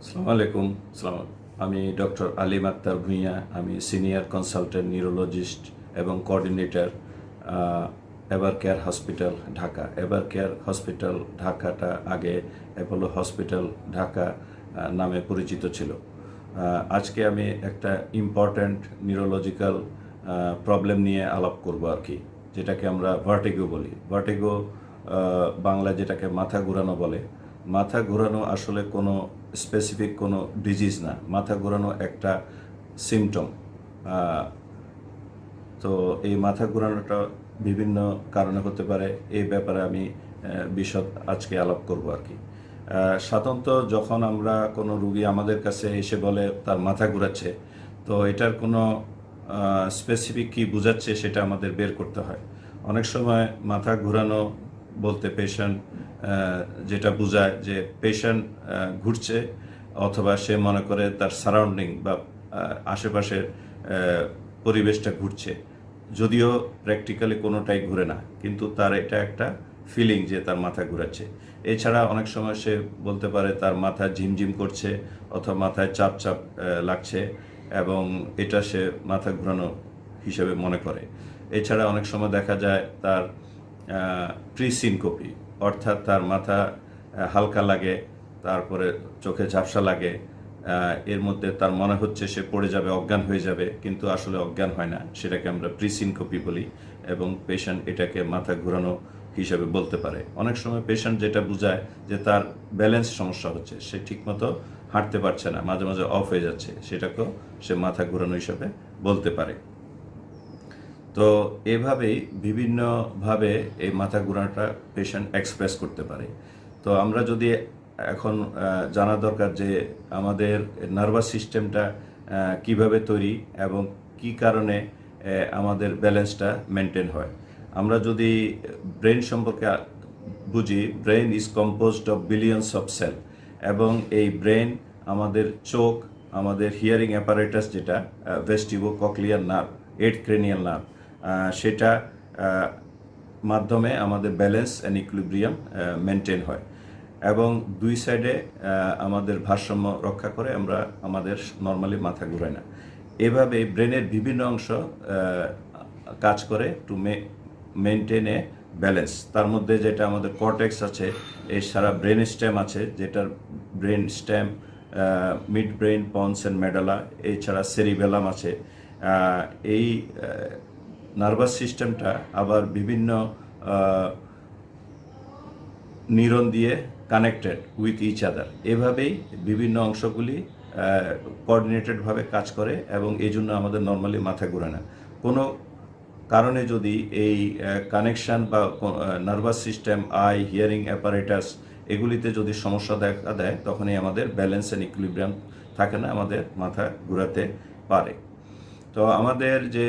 আসসালামু আলাইকুম। সালাম। আমি ডক্টর আলিম আক্তার ভূঁইয়া। আমি সিনিয়র কনসালটেন্ট নিউরোলজিস্ট এবং coordinator ever care hospital Dhaka. Ever care hospital ঢাকাটা আগে অ্যাপোলো হসপিটাল ঢাকা নামে পরিচিত ছিল। আজকে আমি একটা ইম্পর্ট্যান্ট নিউরোলজিক্যাল প্রবলেম নিয়ে আলাপ করব আর কি, যেটাকে আমরা ভার্টিগো বলি। ভার্টিগো বাংলা যেটাকে মাথা ঘুরানো বলে। মাথা ঘোরানো আসলে কোনো স্পেসিফিক কোনো ডিজিজ না, মাথা ঘোরানো একটা সিমটম। তো এই মাথা ঘোরানোটা বিভিন্ন কারণে হতে পারে, এই ব্যাপারে আমি বিশদ আজকে আলাপ করব আর কি। সাধারণত যখন আমরা কোনো রুগী আমাদের কাছে এসে বলে তার মাথা ঘুরাচ্ছে, তো এটার কোনো স্পেসিফিক কী বোঝাচ্ছে সেটা আমাদের বের করতে হয়। অনেক সময় মাথা ঘুরানো বলতে পেশেন্ট যেটা বোঝায় যে পেশেন্ট ঘুরছে, অথবা সে মনে করে তার সারাউন্ডিং বা আশেপাশের পরিবেশটা ঘুরছে, যদিও প্র্যাকটিক্যালি কোনোটাই ঘুরে না, কিন্তু তার এটা একটা ফিলিং যে তার মাথা ঘুরাচ্ছে। এছাড়া অনেক সময় সে বলতে পারে তার মাথা ঝিমঝিম করছে, অথবা মাথায় চাপ চাপ লাগছে, এবং এটা সে মাথা ঘুরানো হিসেবে মনে করে। এছাড়া অনেক সময় দেখা যায় তার প্রিসিনকোপি, অর্থাৎ তার মাথা হালকা লাগে, তারপরে চোখে ঝাপসা লাগে, এর মধ্যে তার মনে হচ্ছে সে পড়ে যাবে, অজ্ঞান হয়ে যাবে, কিন্তু আসলে অজ্ঞান হয় না, সেটাকে আমরা প্রিসিনকোপি বলি, এবং পেশেন্ট এটাকে মাথা ঘোরানো হিসাবে বলতে পারে। অনেক সময় পেশেন্ট যেটা বোঝায় যে তার ব্যালেন্স সমস্যা হচ্ছে, সে ঠিকমতো হাঁটতে পারছে না, মাঝে মাঝে অফ হয়ে যাচ্ছে, সেটাকেও সে মাথা ঘোরানো হিসাবে বলতে পারে। তো এভাবেই বিভিন্নভাবে এই মাথা ঘোরানোটা পেশেন্ট এক্সপ্রেস করতে পারে। তো আমরা যদি এখন জানা দরকার যে আমাদের নার্ভাস সিস্টেমটা কিভাবে তৈরি এবং কি কারণে আমাদের ব্যালেন্সটা মেনটেন হয়। আমরা যদি ব্রেন সম্পর্কে বুঝি, brain is composed of billions of cell, এবং এই ব্রেন আমাদের চোখ, আমাদের হিয়ারিং অ্যাপারেটাস যেটা vestibulocochlear nerve, eight cranial nerve, সেটা মাধ্যমে আমাদের ব্যালেন্স অ্যান্ড ইকুইলিব্রিয়াম মেনটেন হয়, এবং দুই সাইডে আমাদের ভারসাম্য রক্ষা করে আমরা আমাদের নর্মালি মাথা ঘুরাই না। এভাবে ব্রেনের বিভিন্ন অংশ কাজ করে টু মেনটেন এ ব্যালেন্স। তার মধ্যে যেটা আমাদের কর্টেক্স আছে, এই সারা ব্রেন স্টেম আছে, যেটার brain stem, mid brain, ponds and medulla, এছাড়া সেরিবেলাম আছে। এই নার্ভাস সিস্টেমটা আবার বিভিন্ন নিউরন দিয়ে কানেক্টেড উইথ ইচ আদার। এভাবেই বিভিন্ন অংশগুলি কোঅর্ডিনেটেডভাবে কাজ করে, এবং এই জন্য আমাদের নর্মালি মাথা ঘোরে না। কোনো কারণে যদি এই কানেকশান বা nervous system, I, hearing apparatus, এগুলিতে যদি সমস্যা দেখা দেয়, তখনই আমাদের ব্যালেন্স অ্যান্ড ইকুইলিব্রিয়াম থাকে না, আমাদের মাথা ঘোরাতে পারে। তো আমাদের যে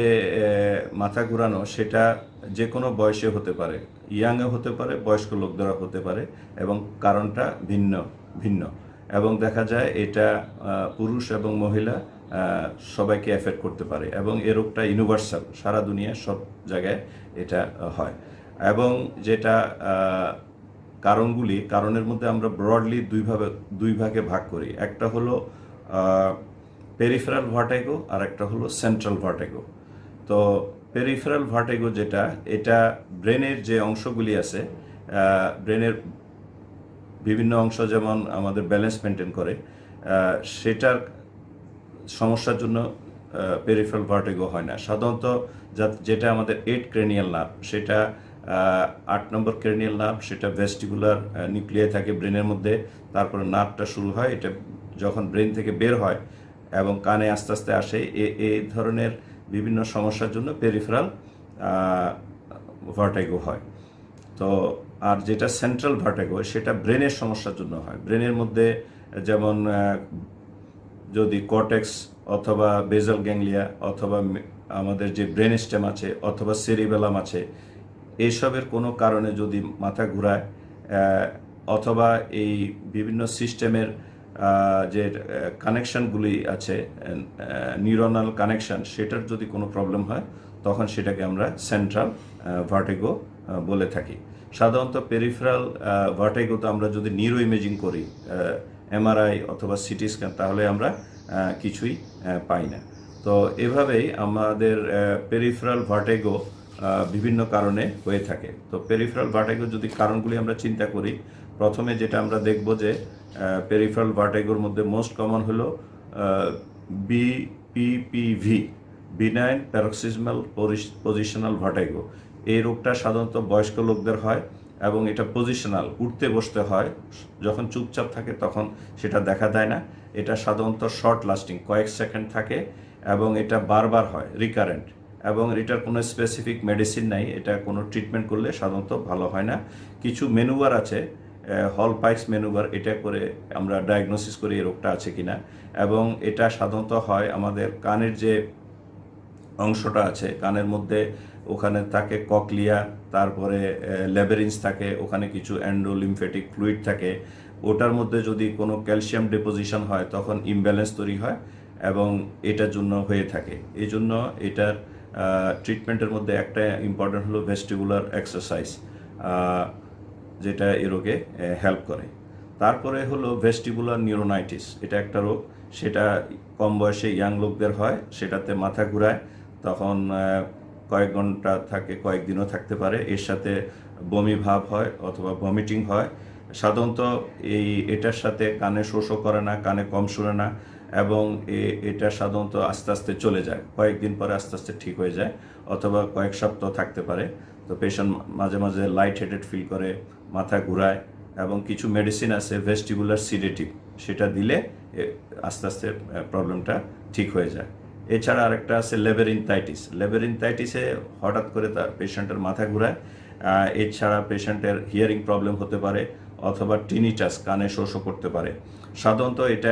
মাথা ঘোরানো, সেটা যে কোনো বয়সে হতে পারে, ইয়াংয়ে হতে পারে, বয়স্ক লোকদেরও হতে পারে, এবং কারণটা ভিন্ন ভিন্ন, এবং দেখা যায় এটা পুরুষ এবং মহিলা সবাইকে এফেক্ট করতে পারে, এবং এ রোগটা ইউনিভার্সাল, সারা দুনিয়া সব জায়গায় এটা হয়। এবং যেটা কারণের মধ্যে আমরা ব্রডলি দুই ভাগে ভাগ করি। একটা হলো পেরিফেরাল ভার্টিগো, আর একটা হলো সেন্ট্রাল ভার্টিগো। তো পেরিফেরাল ভার্টিগো যেটা, এটা ব্রেনের যে অংশগুলি আছে, ব্রেনের বিভিন্ন অংশ যেমন আমাদের ব্যালেন্স মেনটেন করে, সেটার সমস্যার জন্য পেরিফেরাল ভার্টিগো হয় না। সাধারণত যেটা আমাদের 8 ক্রেনিয়াল নার্ভ, সেটা 8 নম্বর ক্রেনিয়াল নার্ভ, সেটা ভেস্টিবুলার নিউক্লিয়াই থাকে ব্রেনের মধ্যে। তারপরে নার্ভটা শুরু হয়, এটা যখন ব্রেন থেকে বের হয় এবং কানে আস্তে আস্তে আসে, এই ধরনের বিভিন্ন সমস্যার জন্য পেরিফেরাল ভার্টিগো হয়। তো আর যেটা সেন্ট্রাল ভার্টিগো, সেটা ব্রেনের সমস্যার জন্য হয়। ব্রেনের মধ্যে যেমন যদি কর্টেক্স অথবা বেজাল গ্যাংলিয়া, অথবা আমাদের যে ব্রেন স্টেম আছে, অথবা সেরিবেলাম আছে, এইসবের কোনো কারণে যদি মাথা ঘুরায়, অথবা এই বিভিন্ন সিস্টেমের যে কানেকশানগুলি আছে, নিউরনাল কানেকশান, সেটার যদি কোনো প্রবলেম হয়, তখন সেটাকে আমরা সেন্ট্রাল ভার্টিগো বলে থাকি। সাধারণত পেরিফেরাল ভার্টিগোতে আমরা যদি নিউরো ইমেজিং করি, এমআরআই অথবা সিটি স্ক্যান, তাহলে আমরা কিছুই পাই না। তো এভাবেই আমাদের পেরিফেরাল ভার্টিগো বিভিন্ন কারণে হয়ে থাকে। তো পেরিফেরাল ভার্টিগো যদি কারণগুলি আমরা চিন্তা করি, প্রথমে যেটা আমরা দেখব যে পেরিফেরাল ভার্টিগোর মধ্যে মোস্ট কমন হলো বিপিপিভি, বিনাইন প্যারক্সিজমাল পজিশনাল ভার্টিগো। এই রোগটা সাধারণত বয়স্ক লোকদের হয় এবং এটা পজিশনাল, উঠতে বসতে হয়। যখন চুপচাপ থাকে তখন সেটা দেখা দেয় না। এটা সাধারণত শর্ট লাস্টিং, কয়েক সেকেন্ড থাকে এবং এটা বারবার হয়, রিকারেন্ট, এবং এটার কোনো স্পেসিফিক মেডিসিন নাই। এটা কোনো ট্রিটমেন্ট করলে সাধারণত ভালো হয় না। কিছু ম্যানুভার আছে, হল পাইক্স ম্যানুভার, এটা করে আমরা ডায়াগনোসিস করি এই রোগটা আছে কিনা। এবং এটা সাধারণত হয় আমাদের কানের যে অংশটা আছে, কানের মধ্যে ওখানে থাকে ককলিয়া, তারপরে ল্যাবেরিন্স থাকে, ওখানে কিছু এন্ডোলিমফেটিক ফ্লুইড থাকে। ওটার মধ্যে যদি কোনো ক্যালসিয়াম ডিপোজিশন হয় তখন ইমব্যালেন্স তৈরি হয় এবং এটার জন্য হয়ে থাকে। এই জন্য এটার ট্রিটমেন্টের মধ্যে একটা ইম্পর্টেন্ট হলো ভেস্টিবুলার এক্সারসাইজ, যেটা এ রোগে হেল্প করে। তারপরে হলো ভেস্টিবুলার নিউরোনাইটিস, এটা একটা রোগ, সেটা কম বয়সে ইয়াং লোকদের হয়। সেটাতে মাথা ঘুরায়, তখন কয়েক ঘন্টা থাকে, কয়েকদিনও থাকতে পারে। এর সাথে বমি ভাব হয় অথবা ভমিটিং হয়। সাধারণত এটার সাথে কানে শোষও করে না, কানে কম শুনে না, এবং এটা সাধারণত আস্তে আস্তে চলে যায়, কয়েকদিন পরে আস্তে আস্তে ঠিক হয়ে যায়, অথবা কয়েক সপ্তাহ থাকতে পারে। তো পেশেন্ট মাঝে মাঝে লাইট হেডেড ফিল করে, মাথা ঘুরায়, এবং কিছু মেডিসিন আছে ভেস্টিবুলার সিডেটিভ, সেটা দিলে আস্তে আস্তে প্রবলেমটা ঠিক হয়ে যায়। এছাড়া আরেকটা আছে লেবেরিনথাইটিস। লেবেরিনথাইটিসে হঠাৎ করে তার পেশেন্টের মাথা ঘুরায়। এছাড়া পেশেন্টের হিয়ারিং প্রবলেম হতে পারে অথবা টিনিটাস, কানে শোষও করতে পারে। সাধারণত এটা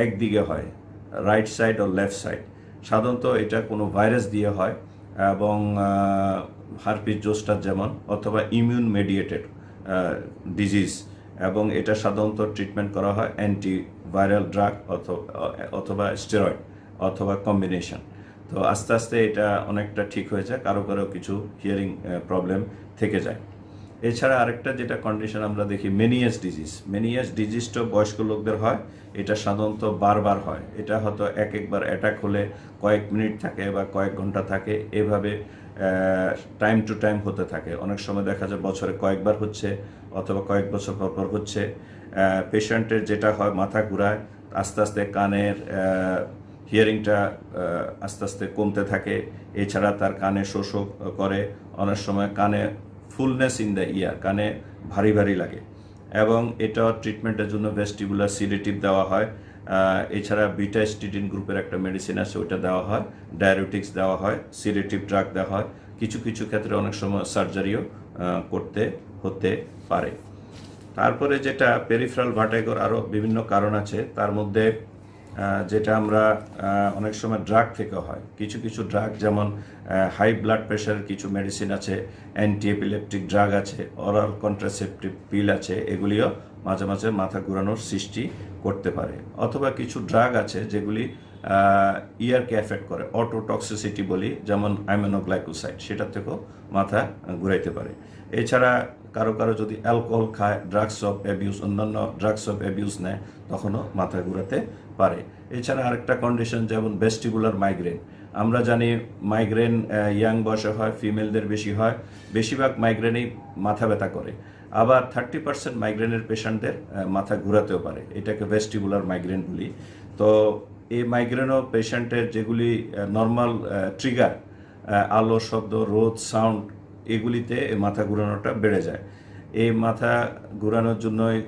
একদিকে হয়, রাইট সাইড ও লেফট সাইড। সাধারণত এটা কোনো ভাইরাস দিয়ে হয়, এবং হারপিস জোস্টার যেমন, অথবা ইমিউন মেডিয়েটেড ডিজিজ, এবং এটা সাধারণত ট্রিটমেন্ট করা হয় অ্যান্টিভাইরাল ড্রাগ অথবা স্টেরয়েড অথবা কম্বিনেশন। তো আস্তে আস্তে এটা অনেকটা ঠিক হয়ে যায়, কারো কারো কিছু হিয়ারিং প্রবলেম থেকে যায়। এছাড়া আরেকটা যেটা কন্ডিশন আমরা দেখি, মেনিয়াস ডিজিজ। মেনিয়াস ডিজিজটা বয়স্ক লোকদের হয়, এটা সাধারণত বারবার হয়। এটা হয়তো একবার অ্যাটাক হলে কয়েক মিনিট থাকে বা কয়েক ঘন্টা থাকে, এভাবে টাইম টু টাইম হতে থাকে। অনেক সময় দেখা যায় বছরে কয়েকবার হচ্ছে অথবা কয়েক বছর পর পর হচ্ছে। পেশেন্টের যেটা হয়, মাথা ঘুরায়, আস্তে আস্তে কানের হিয়ারিংটা আস্তে আস্তে কমতে থাকে। এছাড়া তার কানে শোষও করে, অনেক সময় কানে ফুলনেস ইন দ্য ইয়ার, কানে ভারী ভারী লাগে, এবং এটা ট্রিটমেন্টের জন্য ভেস্টিবুলার সিডেটিভ দেওয়া হয়। এছাড়া বিটাস্টিডিন গ্রুপের একটা মেডিসিন আছে, ওইটা দেওয়া হয়। ডায়াবেটিক্স দেওয়া হয়, সিডেটিভ ড্রাগ দেওয়া হয়। কিছু কিছু ক্ষেত্রে অনেক সময় সার্জারিও করতে হতে পারে। তারপরে যেটা পেরিফেরাল ভার্টিগোর আরও বিভিন্ন কারণ আছে, তার মধ্যে যেটা আমরা অনেক সময় ড্রাগ থেকে হয়। কিছু কিছু ড্রাগ, যেমন হাই ব্লাড প্রেশারের কিছু মেডিসিন আছে, অ্যান্টি এপিলেপটিক ড্রাগ আছে, অরাল কন্ট্রাসেপটিভ পিল আছে, এগুলিও মাঝে মাঝে মাথা ঘোরানোর সৃষ্টি করতে পারে। অথবা কিছু ড্রাগ আছে যেগুলি ইয়ারকে এফেক্ট করে, অটোটক্সিসিটি বলি, যেমন অ্যামিনোগ্লাইকোসাইড, সেটার থেকেও মাথা ঘুরাইতে পারে। এছাড়া কারো কারো যদি অ্যালকোহল খায়, ড্রাগস অফ অ্যাবিউজ, অন্যান্য ড্রাগস অফ অ্যাবিউজ নেয়, তখনও মাথা ঘুরাতে পারে। এছাড়া আরেকটা কন্ডিশন যেমন ভেস্টিবুলার মাইগ্রেন। আমরা জানি মাইগ্রেন ইয়াং বয়সে হয়, ফিমেলদের বেশি হয়। বেশিরভাগ মাইগ্রেনেই মাথা ব্যথা করে। আবার 30% মাইগ্রেনের পেশেন্টদের মাথা ঘুরাতেও পারে, এটাকে ভেস্টিবুলার মাইগ্রেন বলি। তো এই মাইগ্রেনও পেশেন্টের যেগুলি নর্মাল ট্রিগার, আলো, শব্দ, রোদ, সাউন্ড, এগুলিতে মাথা ঘুরানোটা বেড়ে যায়। এই মাথা ঘুরানোর জন্যই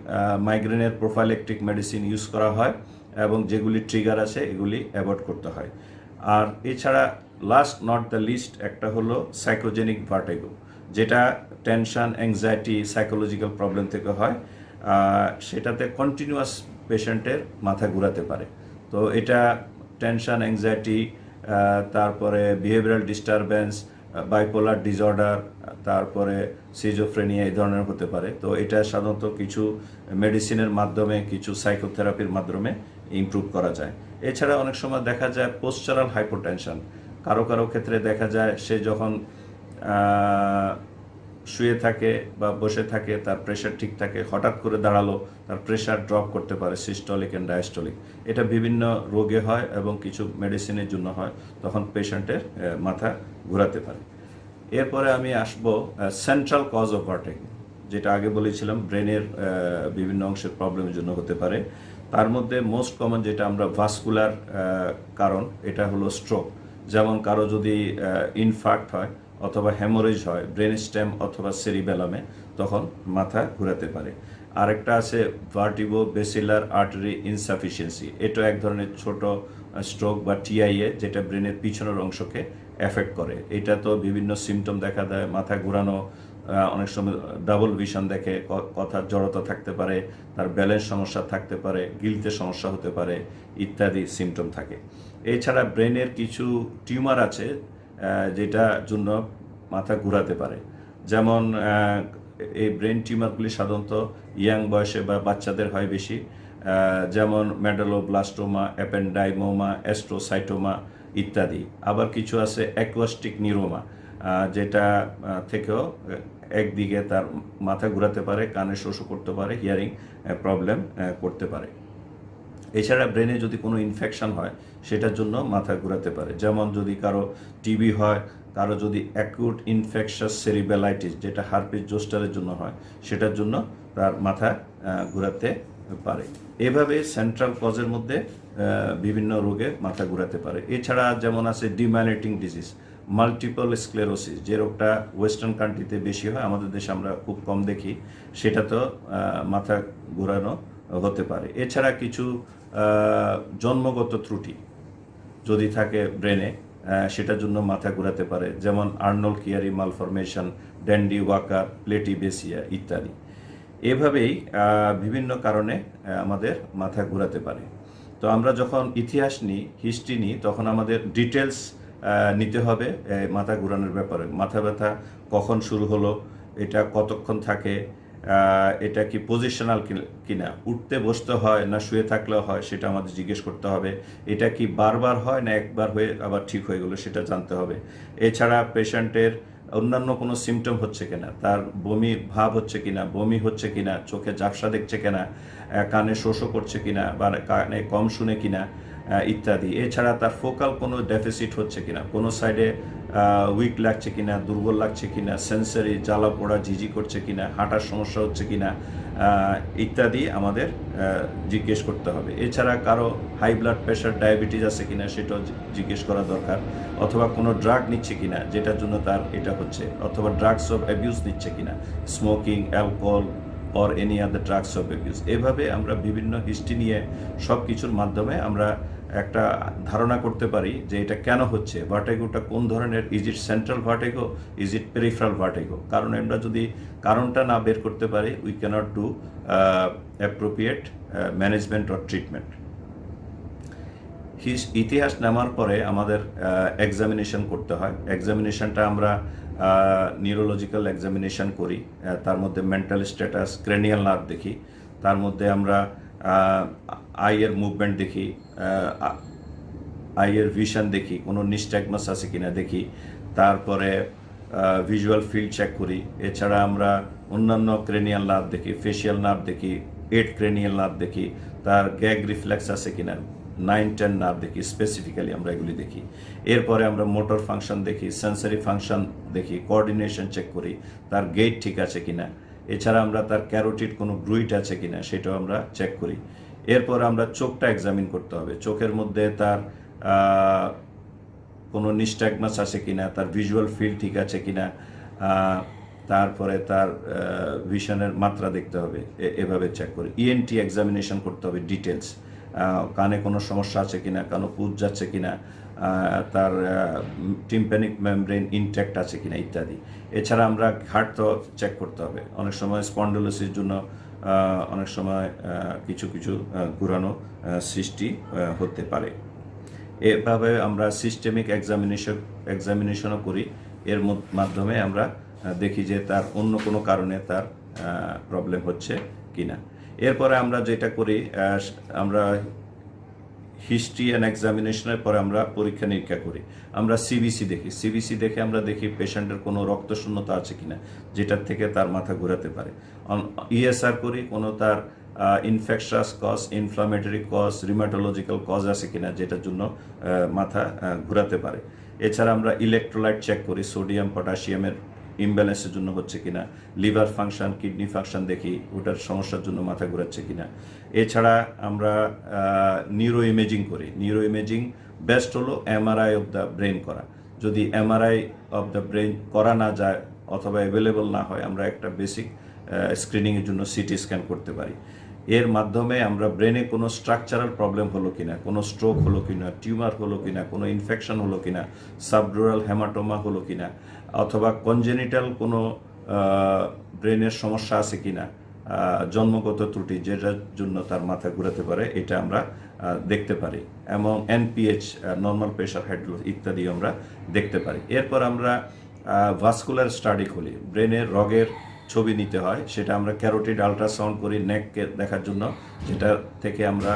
মাইগ্রেনের প্রোফাইলেকটিক মেডিসিন ইউজ করা হয়, এবং যেগুলি ট্রিগার আছে এগুলি অ্যাভয়েড করতে হয়। আর এছাড়া লাস্ট নট দ্য লিস্ট একটা হলো সাইকোজেনিক ভার্টিগো, যেটা টেনশন, অ্যাংজাইটি, সাইকোলজিক্যাল প্রবলেম থেকে হয়। সেটাতে কন্টিনিউয়াস পেশেন্টের মাথা ঘুরাতে পারে। তো এটা টেনশন, অ্যাংজাইটি, তারপরে বিহেভিয়ারাল ডিস্টারবেন্স, বাইপোলার ডিসঅর্ডার, তারপরে সিজোফ্রেনিয়া, এই ধরনের হতে পারে। তো এটা সাধারণত কিছু মেডিসিনের মাধ্যমে, কিছু সাইকোথেরাপির মাধ্যমে ইমপ্রুভ করা যায়। এছাড়া অনেক সময় দেখা যায় পোস্টারাল হাইপোটেনশন, কারো কারো ক্ষেত্রে দেখা যায় সে যখন শুয়ে থাকে বা বসে থাকে, তার প্রেশার ঠিক থাকে, হঠাৎ করে দাঁড়ালো, তার প্রেশার ড্রপ করতে পারে, সিস্টোলিক অ্যান্ড ডায়াস্টোলিক। এটা বিভিন্ন রোগে হয় এবং কিছু মেডিসিনের জন্য হয়, তখন পেশেন্টের মাথা ঘোরাতে পারে। এরপরে আমি আসবো সেন্ট্রাল কজ অফ ভার্টিগো, যেটা আগে বলেছিলাম ব্রেনের বিভিন্ন অংশের প্রবলেমের জন্য হতে পারে। তার মধ্যে মোস্ট কমন যেটা আমরা ভাস্কুলার কারণ, এটা হলো স্ট্রোক। যেমন কারো যদি ইনফার্ক্ট হয় অথবা হ্যামোরেজ হয় ব্রেন স্টেম অথবা সেরিবেলামে, তখন মাথা ঘোরাতে পারে। আরেকটা আছে ভার্টিগো বেসিলার আর্টারি ইনসাফিসিয়েন্সি। এটা এক ধরনের ছোট স্ট্রোক বা টিআইএ, যেটা ব্রেনের পিছনের অংশকে এফেক্ট করে। এটা তো বিভিন্ন সিমটম দেখা দেয়, মাথা ঘোরানো, অনেক সময় ডাবল ভিশন দেখে, কথার জড়তা থাকতে পারে, তার ব্যালেন্স সমস্যা থাকতে পারে, গিলতে সমস্যা হতে পারে, ইত্যাদি সিমটম থাকে। এছাড়া ব্রেনের কিছু টিউমার আছে যেটার জন্য মাথা ঘোরাতে পারে। যেমন এই ব্রেন টিউমারগুলি সাধারণত ইয়াং বয়সে বা বাচ্চাদের হয় বেশি, যেমন মেডালোব্লাস্টোমা, অ্যাপেন্ডাইমোমা, অ্যাস্ট্রোসাইটোমা ইত্যাদি। আবার কিছু আছে অ্যাকুয়াস্টিক নিউরোমা, যেটা থেকেও একদিকে তার মাথা ঘোরাতে পারে, কানে শোষ করতে পারে, হিয়ারিং প্রবলেম করতে পারে। এছাড়া ব্রেনে যদি কোনো ইনফেকশন হয় সেটার জন্য মাথা ঘোরাতে পারে। যেমন যদি কারো টিবি হয়, কারো যদি অ্যাকিউট ইনফেকশাস সেরিবেলাইটিস, যেটা হার্পিস জোস্টারের জন্য হয়, সেটার জন্য তার মাথা ঘোরাতে পারে। এভাবে সেন্ট্রাল কজের মধ্যে বিভিন্ন রোগে মাথা ঘোরাতে পারে। এছাড়া যেমন আছে ডিমাইলেটিং ডিজিজ, মাল্টিপল স্ক্লেরোসিস, যে রোগটা ওয়েস্টার্ন কান্ট্রিতে বেশি হয়, আমাদের দেশে আমরা খুব কম দেখি, সেটা তো মাথা ঘোরানো হতে পারে। এছাড়া কিছু জন্মগত ত্রুটি যদি থাকে ব্রেনে, সেটার জন্য মাথা ঘোরাতে পারে। যেমন আর্নল্ড কিয়ারি মালফরমেশন, ড্যান্ডি ওয়াকার, প্লেটিবেসিয়া ইত্যাদি। এভাবেই বিভিন্ন কারণে আমাদের মাথা ঘোরাতে পারে। তো আমরা যখন ইতিহাস নিই, হিস্ট্রি নিই, তখন আমাদের ডিটেলস নিতে হবে মাথা ঘোরানোর ব্যাপারে। মাথা ব্যথা কখন শুরু হলো, এটা কতক্ষণ থাকে, এটা কি পজিশনাল কিনা, উঠতে বসতে হয় না শুয়ে থাকলেও হয়, সেটা আমাদের জিজ্ঞেস করতে হবে। এটা কি বারবার হয় না একবার হয়ে আবার ঠিক হয়ে গেলো, সেটা জানতে হবে। এছাড়া পেশেন্টের অন্যান্য কোনো সিমটম হচ্ছে কিনা, তার বমি ভাব হচ্ছে কিনা, বমি হচ্ছে কিনা, চোখে ঝাপসা দেখছে কিনা, কানে শোষও করছে কিনা বা কানে কম শুনে কিনা ইত্যাদি। এছাড়া তার ফোকাল কোনো ডেফিসিট হচ্ছে কিনা, কোনো সাইডে উইক লাগছে কিনা, দুর্বল লাগছে কিনা, সেন্সারি জ্বালা পোড়া ঝিঝি করছে কিনা, হাঁটার সমস্যা হচ্ছে কিনা ইত্যাদি আমাদের জিজ্ঞেস করতে হবে। এছাড়া কারো হাই ব্লাড প্রেশার, ডায়াবেটিস আছে কিনা, সেটাও জিজ্ঞেস করা দরকার। অথবা কোনো ড্রাগ নিচ্ছে কিনা যেটার জন্য তার এটা হচ্ছে, অথবা ড্রাগস অফ অ্যাবিউজ নিচ্ছে কিনা, smoking, alcohol or any other drugs of abuse. এভাবে আমরা বিভিন্ন হিস্ট্রি নিয়ে সব কিছুর মাধ্যমে আমরা একটা ধারণা করতে পারি যে এটা কেন হচ্ছে, ভার্টিগোটা কোন ধরনের, is it central vertigo, is it peripheral vertigo. কারণ আমরা যদি কারণটা না বের করতে পারি, we cannot do appropriate management or treatment. ইতিহাস নামার পরে আমাদের এক্সামিনেশন করতে হয়। এক্সামিনেশনটা আমরা নিউরোলজিক্যাল এক্সামিনেশন করি। তার মধ্যে মেন্টাল স্ট্যাটাস, ক্রেনিয়াল নার্ভ দেখি, তার মধ্যে আমরা আইয়ের মুভমেন্ট দেখি, আইয়ের ভিশন দেখি, কোনো নিস্ট্যাগমাস আছে কিনা দেখি, তারপরে ভিজুয়াল ফিল্ড চেক করি। এছাড়া আমরা অন্যান্য ক্রেনিয়াল নার্ভ দেখি, ফেশিয়াল নার্ভ দেখি, 8 ক্রেনিয়াল নার্ভ দেখি, তার গ্যাগ রিফ্লেক্স আছে কিনা, 9-10 নার্ভ দেখি, স্পেসিফিক্যালি আমরা এগুলি দেখি। এরপরে আমরা মোটর ফাংশন দেখি, সেন্সারি ফাংশন দেখি, কোঅর্ডিনেশন চেক করি, তার গেট ঠিক আছে কিনা। এছাড়া আমরা তার ক্যারোটিড কোনো ব্রুইট আছে কিনা সেটাও আমরা চেক করি। এরপর আমরা চোখটা এক্সামিন করতে হবে, চোখের মধ্যে তার কোনো নিস্ট্যাগমাস আছে কিনা, তার ভিজুয়াল ফিল্ড ঠিক আছে কিনা, তারপরে তার ভিশনের মাত্রা দেখতে হবে, এভাবে চেক করি। ইএনটি এক্সামিনেশন করতে হবে, ডিটেলস, কানে কোনো সমস্যা আছে কিনা, কানে পুজ যাচ্ছে কিনা, তার টিম্প্যানিক মেমব্রেন ইনট্যাক্ট আছে কিনা ইত্যাদি। এছাড়া আমরা হার্ট তো চেক করতে হবে। অনেক সময় স্পন্ডোলোসিসের জন্য অনেক সময় কিছু কিছু ঘোরানো সৃষ্টি হতে পারে। এভাবে আমরা সিস্টেমিক এক্সামিনেশনও করি। এর মাধ্যমে আমরা দেখি যে তার অন্য কোনো কারণে তার প্রবলেম হচ্ছে কিনা। এরপরে আমরা যেটা করি, আমরা হিস্ট্রি অ্যান্ড এক্সামিনেশনের পরে আমরা পরীক্ষা নিরীক্ষা করি। আমরা সিবিসি দেখি, সিবিসি দেখে আমরা দেখি পেশেন্টের কোনো রক্তশূন্যতা আছে কিনা যেটার থেকে তার মাথা ঘোরাতে পারে। ইএসআর করি, কোনো তার infectious cause, inflammatory cause, rheumatological cause আছে কিনা যেটার জন্য মাথা ঘোরাতে পারে। এছাড়া আমরা ইলেকট্রোলাইট চেক করি, সোডিয়াম পটাশিয়ামের ইমব্যালেন্সের জন্য হচ্ছে কিনা, লিভার ফাংশন, কিডনি ফাংশন দেখি ওটার সমস্যার জন্য মাথা ঘোরাচ্ছে কিনা। এছাড়া আমরা নিউরো ইমেজিং করি। নিউরো ইমেজিং বেস্ট হলো এমআরআই অফ দ্য ব্রেন করা। যদি এমআরআই অফ দ্য ব্রেন করা না যায় অথবা অ্যাভেলেবল না হয়, আমরা একটা বেসিক স্ক্রিনিংয়ের জন্য সিটি স্ক্যান করতে পারি। এর মাধ্যমে আমরা ব্রেনে কোনো স্ট্রাকচারাল প্রবলেম হলো কিনা, কোনো স্ট্রোক হলো কিনা, টিউমার হলো কিনা, কোনো ইনফেকশন হলো কিনা, সাবডুরাল হেমাটোমা হলো কিনা, অথবা কনজেনিটাল কোনো ব্রেনের সমস্যা আছে কিনা, জন্মগত ত্রুটি যেটার জন্য তার মাথা ঘুরাতে পারে, এটা আমরা দেখতে পারি। এবং এনপিএইচ, নর্মাল প্রেশার, হেড ইত্যাদি আমরা দেখতে পারি। এরপর আমরা ভাস্কুলার স্টাডি করি, ব্রেনের রগের ছবি নিতে হয়, সেটা আমরা ক্যারোটিড আল্ট্রাসাউন্ড করি নেককে দেখার জন্য, যেটা থেকে আমরা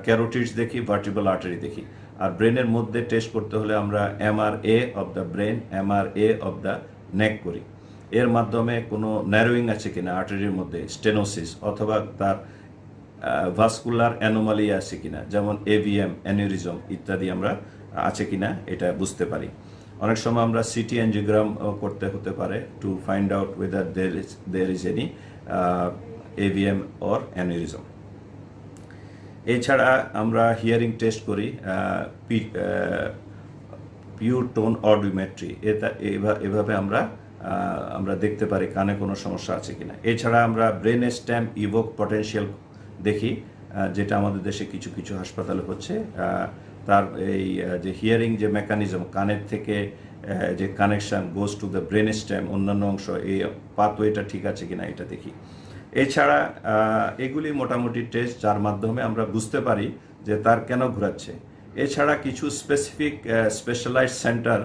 ক্যারোটিডস দেখি, ভার্টিব্রাল আর্টারি দেখি। আর ব্রেনের মধ্যে টেস্ট করতে হলে আমরা MRA of the brain, MRA of the নেক করি। এর মাধ্যমে কোনো ন্যারোয়িং আছে কিনা আর্টারির মধ্যে, স্টেনোসিস, অথবা তার ভাস্কুলার অ্যানোমালি আছে কিনা, যেমন এভিএম, অ্যানিউরিজম ইত্যাদি আমরা আছে কিনা এটা বুঝতে পারি। অনেক সময় আমরা সিটি অ্যাঞ্জিওগ্রাম করতে হতে পারে to find out weather there is any EVM or aneurysm. এছাড়া আমরা হিয়ারিং টেস্ট করি, পিওর টোন অডিওমেট্রি, এভাবে আমরা দেখতে পারি কানে কোনো সমস্যা আছে কিনা। এছাড়া আমরা ব্রেন স্ট্যাম ইভোক পটেনশিয়াল দেখি, যেটা আমাদের দেশে কিছু কিছু হাসপাতালে হচ্ছে। তার এই যে হিয়ারিং যে মেকানিজম, কানের থেকে যে connection goes to the brain stem, অন্যান্য অংশ, এই পাথওয়েটা ঠিক আছে কিনা এটা দেখি। এছাড়া এগুলি মোটামুটি টেস্ট যার মাধ্যমে আমরা বুঝতে পারি যে তার কেন ঘোরাচ্ছে। এছাড়া কিছু স্পেশালাইজড সেন্টার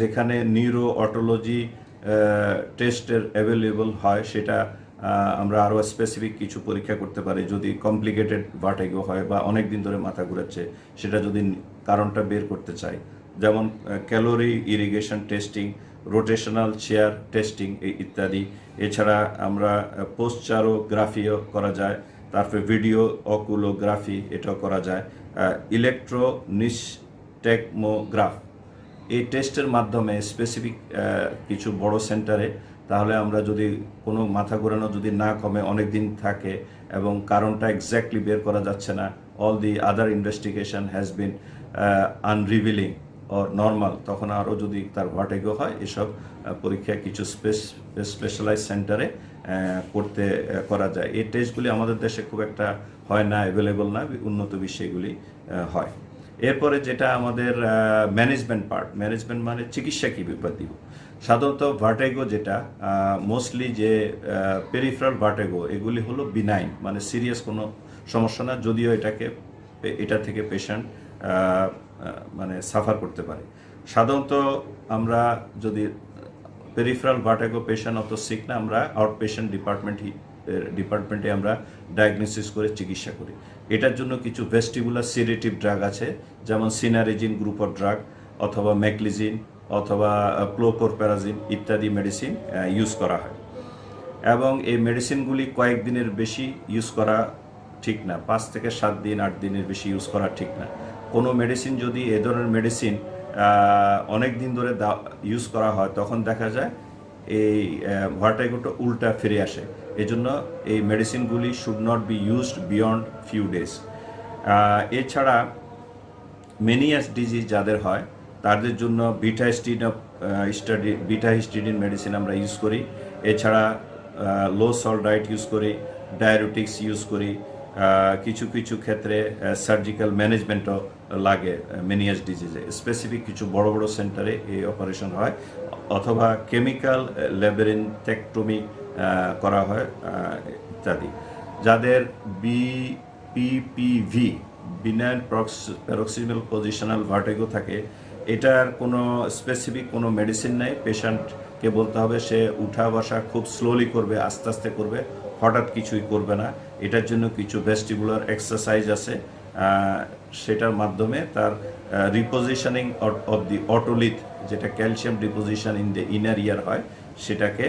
যেখানে নিউরো অটোলজি টেস্টের অ্যাভেলেবল হয়, সেটা আমরা আরও স্পেসিফিক কিছু পরীক্ষা করতে পারি। যদি কমপ্লিকেটেড ভার্টিগো হয় বা অনেক দিন ধরে মাথা ঘুরাচ্ছে, সেটা যদি কারণটা বের করতে চাই, যেমন calorie irrigation testing, rotational chair testing ইত্যাদি। এছাড়া আমরা পোস্টারোগ্রাফিও করা যায়, তারপরে ভিডিও অকুলোগ্রাফি এটাও করা যায়, ইলেকট্রোনিস্টেকমোগ্রাফ। এই টেস্টের মাধ্যমে স্পেসিফিক কিছু বড় সেন্টারে, তাহলে আমরা যদি কোনো মাথা ঘোরানো যদি না কমে, অনেক দিন থাকে এবং কারণটা এক্স্যাক্টলি বের করা যাচ্ছে না, all the other investigation has been unrevealing or normal, তখন আরও যদি তার ভার্টিগো হয়, এসব পরীক্ষা কিছু স্পেশালাইজ সেন্টারে করা যায়। এই টেস্টগুলি আমাদের দেশে খুব একটা হয় না, অ্যাভেলেবল না, উন্নত বিশ্বে এগুলি হয়। এরপরে যেটা আমাদের ম্যানেজমেন্ট পার্ট, ম্যানেজমেন্ট মানে চিকিৎসা কীভাবে দিব। সাধারণত ভার্টিগো যেটা মোস্টলি যে পেরিফেরাল ভার্টিগো, এগুলি হলো বিনাইন, মানে সিরিয়াস কোনো সমস্যা না, যদিও এটা থেকে পেশেন্ট মানে সাফার করতে পারে। সাধারণত আমরা যদি পেরিফেরাল ভার্টিগো পেশেন্ট অত সিক না, আমরা আউট পেশেন্ট ডিপার্টমেন্টে আমরা ডায়াগনোসিস করে চিকিৎসা করি। এটার জন্য কিছু ভেস্টিবুলার সিডেটিভ ড্রাগ আছে, যেমন সিনারেজিন গ্রুপ অফ ড্রাগ, অথবা ম্যাকলিজিন, অথবা ক্লোরোপ্যারাজিন ইত্যাদি মেডিসিন ইউজ করা হয়। এবং এই মেডিসিনগুলি কয়েকদিনের বেশি ইউজ করা ঠিক না, 5 থেকে 7 দিন 8 দিনের বেশি ইউজ করা ঠিক না। কোনো মেডিসিন যদি এ ধরনের মেডিসিন অনেক দিন ধরে ইউজ করা হয়, তখন দেখা যায় এই ভার্টিগোটা উল্টা ফিরে আসে। এজন্য এই মেডিসিনগুলি should not be used beyond few days. এছাড়া মেনিয়াস ডিজিজ যাদের হয়, তাদের জন্য বিটা হিস্টিডিন মেডিসিন আমরা ইউজ করি। এছাড়া লো সল্ট ডায়েট ইউজ করি, ডায়াবেটিক্স ইউজ করি, কিছু কিছু ক্ষেত্রে সার্জিক্যাল ম্যানেজমেন্টও লাগে মেনিয়াস ডিজিজে। স্পেসিফিক কিছু বড় বড় সেন্টারে এই অপারেশন হয়, অথবা কেমিক্যাল ল্যাবেরিনথেক্টমি করা হয় ইত্যাদি। যাদের বিপিভি, বিনাইন প্যারক্সিমাল পজিশনাল ভার্টিগো থাকে, এটার কোনো স্পেসিফিক কোনো মেডিসিন নেই। পেশেন্টকে বলতে হবে সে উঠা বসা খুব স্লোলি করবে, আস্তে আস্তে করবে, হঠাৎ কিছুই করবে না। এটার জন্য কিছু ভেস্টিবুলার এক্সারসাইজ আছে, সেটার মাধ্যমে তার রিপোজিশনিং অফ দি অটোলিথ, যেটা calcium deposition in the inner ear হয়, সেটাকে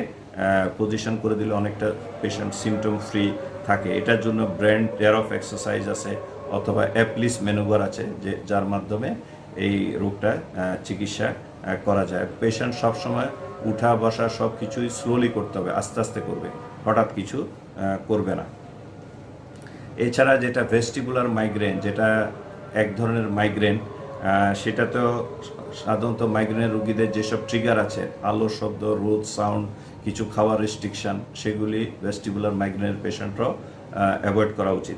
পজিশন করে দিলে অনেকটা পেশেন্ট সিমটম ফ্রি থাকে। এটার জন্য ব্রেন টেয়ার অফ এক্সারসাইজ আছে অথবা অ্যাপলিস ম্যানুভার আছে, যার মাধ্যমে এই রোগটা চিকিৎসা করা যায়। পেশেন্ট সবসময় উঠা বসা সব কিছুই স্লোলি করতে হবে, আস্তে আস্তে করবে, হঠাৎ কিছু করবে না। এছাড়া যেটা ভেস্টিবুলার মাইগ্রেন, যেটা এক ধরনের মাইগ্রেন, সেটা তো সাধারণত মাইগ্রেনের রোগীদের যেসব ট্রিগার আছে, আলো, শব্দ, রোদ, সাউন্ড, কিছু খাওয়ার রেস্ট্রিকশান, সেগুলি ভেস্টিবুলার মাইগ্রেনের পেশেন্টরাও অ্যাভয়েড করা উচিত।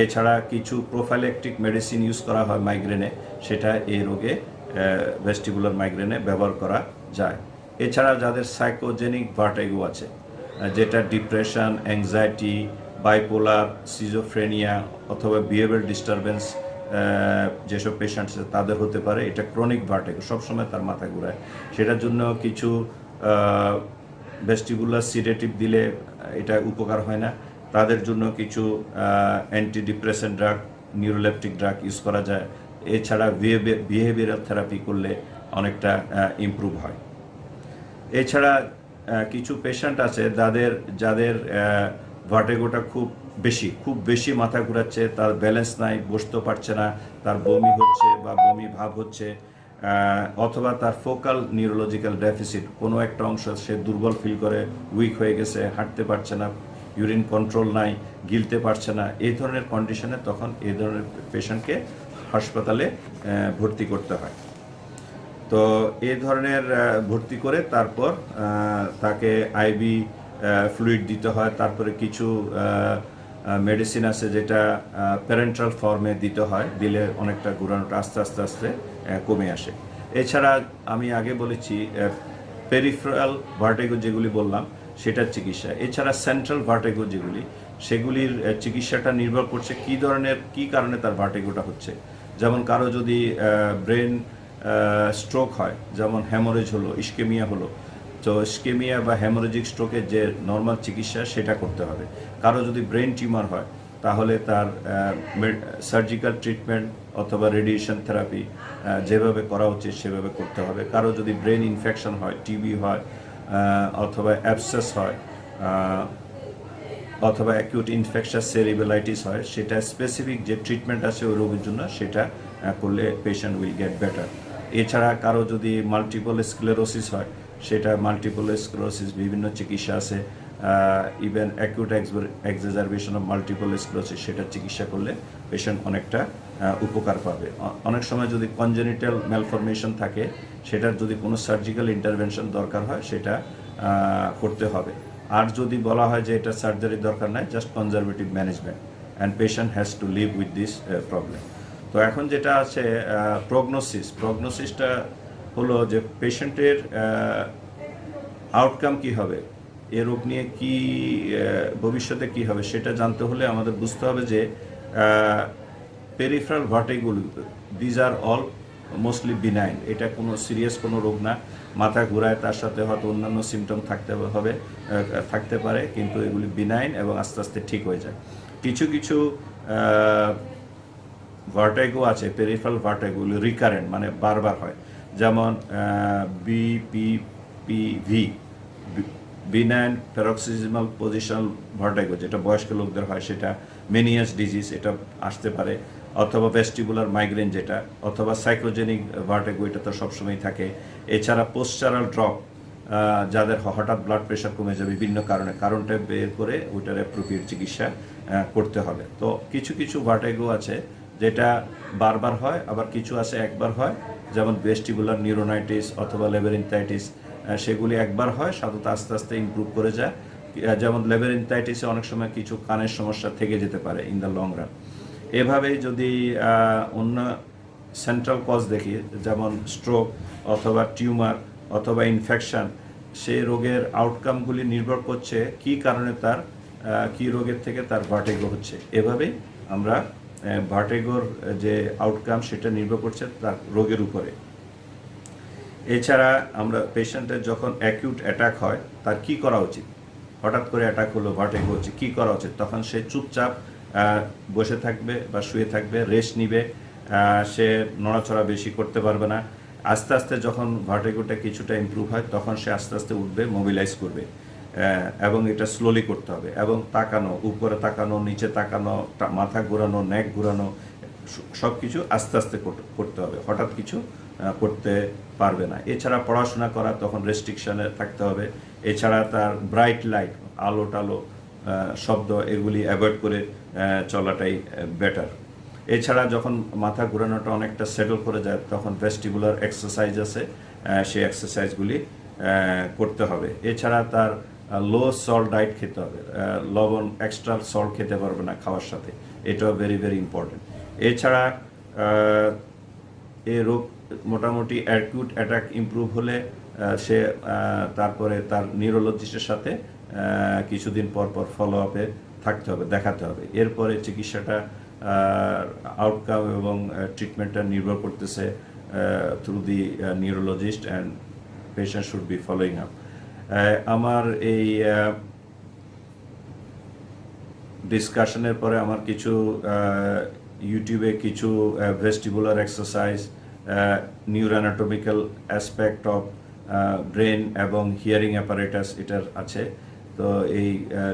এছাড়া কিছু প্রোফাইলেকটিক মেডিসিন ইউজ করা হয় মাইগ্রেনে, সেটা এই রোগে ভেস্টিবুলার মাইগ্রেনে ব্যবহার করা যায়। এছাড়া যাদের সাইকোজেনিক ভার্টিগো আছে, যেটা ডিপ্রেশন, অ্যাংজাইটি, বাইপোলার, সিজোফ্রেনিয়া অথবা বিহেভিয়ার ডিস্টারবেন্স যেসব পেশেন্ট আছে তাদের হতে পারে, এটা ক্রনিক ভার্টিগো, সবসময় তার মাথা ঘুরায়। সেটার জন্য কিছু ভেস্টিবুলার সিডেটিভ দিলে এটা উপকার হয় না। তাদের জন্য কিছু antidepressant drug, neuroleptic drug use করা যায়। এছাড়া বিহেভিয়ারাল থেরাপি করলে অনেকটা ইমপ্রুভ হয়। এছাড়া কিছু পেশেন্ট আছে যাদের ভার্টিগোটা খুব বেশি মাথা ঘুরাচ্ছে, তার ব্যালেন্স নাই, বসতে পারছে না, তার বমি হচ্ছে বা বমি ভাব হচ্ছে, অথবা তার ফোকাল নিউরোলজিক্যাল ডেফিসিট, কোনো একটা অংশ সে দুর্বল ফিল করে, উইক হয়ে গেছে, হাঁটতে পারছে না, ইউরিন কন্ট্রোল নাই, গিলতে পারছে না, এই ধরনের কন্ডিশনে তখন এই ধরনের পেশেন্টকে হাসপাতালে ভর্তি করতে হয়। তো এই ধরনের ভর্তি করে তারপর তাকে আইভি ফ্লুইড দিতে হয়। তারপরে কিছু মেডিসিন আছে যেটা প্যারেন্টাল ফর্মে দিতে হয়, দিলে অনেকটা ঘুরানোটা আস্তে আস্তে কমে আসে। এছাড়া আমি আগে বলেছি পেরিফেরাল ভার্টিগো যেগুলি বললাম সেটার চিকিৎসা। এছাড়া সেন্ট্রাল ভার্টিগো যেগুলি, সেগুলির চিকিৎসাটা নির্ভর করছে কী কারণে তার ভার্টিগোটা হচ্ছে। যেমন কারো যদি ব্রেন স্ট্রোক হয়, যেমন হ্যামোরেজ হলো, ইস্কেমিয়া হলো, তো ইস্কেমিয়া বা হ্যামোরেজিক স্ট্রোকের যে নর্মাল চিকিৎসা সেটা করতে হবে। কারো যদি ব্রেন টিউমার হয় তাহলে তার সার্জিক্যাল ট্রিটমেন্ট অথবা রেডিয়েশন থেরাপি যেভাবে করা উচিত সেভাবে করতে হবে। কারো যদি ব্রেন ইনফেকশন হয়, টিবি হয়, অথবা অ্যাবসেস হয়, অথবা অ্যাকিউট ইনফেকশাস সেরিবেলাইটিস হয়, সেটা স্পেসিফিক যে ট্রিটমেন্ট আছে ওই রোগের জন্য সেটা করলে পেশেন্ট উইল গেট বেটার। এছাড়া কারো যদি মাল্টিপল স্ক্লেরোসিস হয়, সেটা মাল্টিপল স্ক্লেরোসিস বিভিন্ন চিকিৎসা আছে, even acute exacerbation of multiple sclerosis, সেটার চিকিৎসা করলে পেশেন্ট অনেকটা উপকার পাবে। অনেক সময় যদি কনজেনিটাল ম্যালফরমেশন থাকে, সেটার যদি কোনো সার্জিক্যাল ইন্টারভেনশন দরকার হয় সেটা করতে হবে। আর যদি বলা হয় যে এটা সার্জারি দরকার নাই, just conservative management, and patient has to live with this problem. তো এখন যেটা আছে প্রগনোসিসটা হলো যে পেশেন্টের আউটকাম কি হবে, এ রোগ নিয়ে কি ভবিষ্যতে কি হবে সেটা জানতে হলে আমাদের বুঝতে হবে যে peripheral vertigo, these are all mostly benign. এটা কোনো সিরিয়াস কোনো রোগ না। মাথা ঘুরায়, তার সাথে হয়তো অন্যান্য সিমটম থাকতে পারে, কিন্তু এগুলি বিনাইন এবং আস্তে আস্তে ঠিক হয়ে যায়। কিছু ভার্টিগো আছে, পেরিফেরাল ভার্টিগো, রিকারেন্ট, মানে বারবার হয়, যেমন বিপিপিভি, বিনাইন প্যারক্সিজমাল পজিশনাল ভার্টিগো, যেটা বয়স্ক লোকদের হয়, সেটা মেনিয়াস ডিজিজ, এটা আসতে পারে, অথবা ভেস্টিবুলার মাইগ্রেন যেটা, অথবা সাইকোজেনিক ভার্টিগো, এটা তো সবসময় থাকে। এছাড়া পোস্টারাল ড্রপ, যাদের হঠাৎ ব্লাড প্রেশার কমে যায় বিভিন্ন কারণটা বের করে ওইটার অ্যাপ্রোপ্রিয়েট চিকিৎসা করতে হবে। তো কিছু ভার্টিগো আছে যেটা বারবার হয়, আবার কিছু আছে একবার হয়, যেমন ভেস্টিবুলার নিউরোনাইটিস অথবা লেবেরিনথাইটিস, সেগুলি একবার হয়, সাধারণত আস্তে আস্তে ইমপ্রুভ করে যায়। যেমন লেবেরিনথাইটিসে অনেক সময় কিছু কানের সমস্যা থেকে যেতে পারে ইন দ্য লং রান। এভাবেই যদি অন্য সেন্ট্রাল কজ দেখি, যেমন স্ট্রোক অথবা টিউমার অথবা ইনফেকশন, সেই রোগের আউটকামগুলি নির্ভর করছে কী কারণে তার কী রোগের থেকে তার ভার্টিগো হচ্ছে। এভাবেই আমরা ভার্টিগোর যে আউটকাম সেটা নির্ভর করছে তার রোগের উপরে। এছাড়া আমরা পেশেন্টের যখন অ্যাকিউট অ্যাটাক হয় তার কি করা উচিত, হঠাৎ করে অ্যাটাক হলো, ভার্টিগো হচ্ছে, কী করা উচিত, তখন সে চুপচাপ বসে থাকবে বা শুয়ে থাকবে, রেস্ট নিবে, সে নড়াচড়া বেশি করতে পারবে না। আস্তে আস্তে যখন ভার্টিগোটা কিছুটা ইমপ্রুভ হয় তখন সে আস্তে আস্তে উঠবে, মোবিলাইজ করবে, এবং এটা স্লোলি করতে হবে। এবং তাকানো, উপরে তাকানো, নিচে তাকানো, মাথা ঘোরানো, নেক ঘোরানো, সব কিছু আস্তে আস্তে করতে হবে, হঠাৎ কিছু করতে পারবে না। এছাড়া পড়াশোনা করা তখন রেস্ট্রিকশানে থাকতে হবে। এছাড়া তার ব্রাইট লাইট, আলো টালো, শব্দ, এগুলি অ্যাভয়েড করে চলাটাই বেটার। এছাড়া যখন মাথা ঘোরানোটা অনেকটা সেটেল করে যায় তখন ভেস্টিবুলার এক্সারসাইজ আছে, সেই এক্সারসাইজগুলি করতে হবে। এছাড়া তার লো সল্ট ডায়েট খেতে হবে, লবণ এক্সট্রা সল্ট খেতে পারবে না খাওয়ার সাথে, এটাও ভেরি ভেরি ইম্পর্টেন্ট। এছাড়া এই রোগ মোটামুটি অ্যাকিউট অ্যাটাক ইমপ্রুভ হলে সে তারপরে তার নিউরোলজিস্টের সাথে কিছুদিন পর পর ফলো আপে থাকতে হবে, দেখাতে হবে। এরপরে চিকিৎসাটা আউটকাম এবং ট্রিটমেন্টটা নির্ভর করতেছে through the neurologist, and patient should be following up. আমার এই ডিসকাশনের পরে আমার কিছু ইউটিউবে কিছু vestibular exercise, neuroanatomical aspect of brain এবং হিয়ারিং অ্যাপারেটাস এটার আছে। তো এই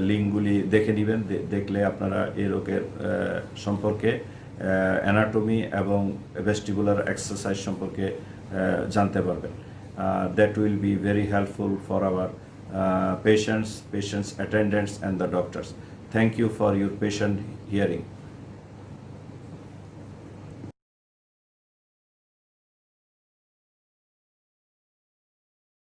লিঙ্কগুলি দেখে নেবেন, দেখলে আপনারা এই রোগের সম্পর্কে, অ্যানাটমি এবং ভেস্টিবুলার এক্সারসাইজ সম্পর্কে জানতে পারবেন। That will be very helpful for our patients, attendants and the doctors. Thank you for your patient hearing.